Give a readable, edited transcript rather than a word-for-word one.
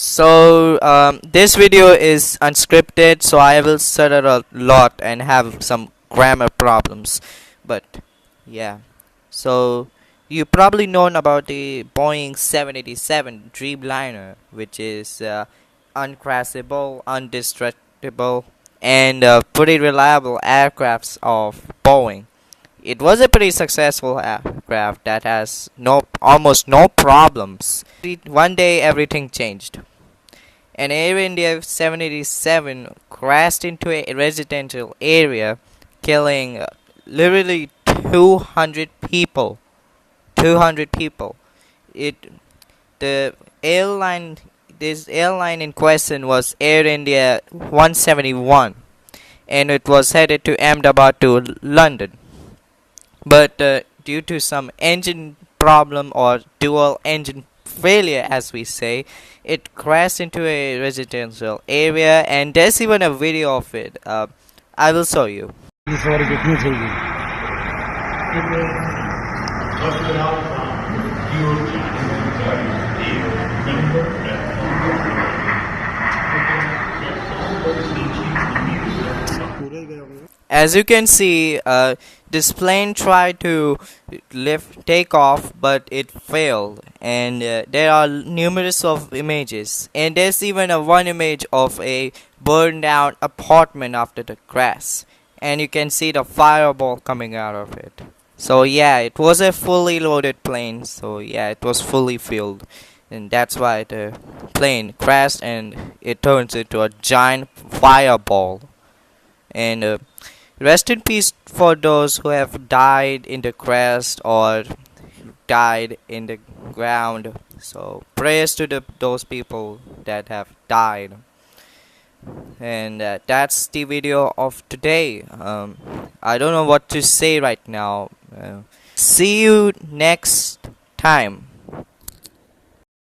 This video is unscripted, so I will stutter a lot and have some grammar problems. But yeah, so you probably known about the Boeing 787 Dreamliner, which is uncrashable, indestructible, and pretty reliable aircrafts of Boeing. It was a pretty successful aircraft that has almost no problems. One day everything changed. An Air India 787 crashed into a residential area, killing literally 200 people. 200 people. It the airline this airline in question was Air India 171, and it was headed to Ahmedabad to London. But due to some engine problem or dual engine failure, as we say, it crashed into a residential area, and there's even a video of it. I will show you. इस बार कितनी चाहिए पूरे गए होंगे As you can see, this plane tried to take off, but it failed. And there are numerous of images, and there's even a one image of a burned out apartment after the crash, and you can see the fireball coming out of it. So yeah, it was a fully loaded plane. So yeah, it was fully filled, and that's why the plane crashed, and it turns into a giant fireball. And rest in peace for those who have died in the crash or died in the ground. So prayers to those people that have died. And that's the video of today. I don't know what to say right now. See you next time.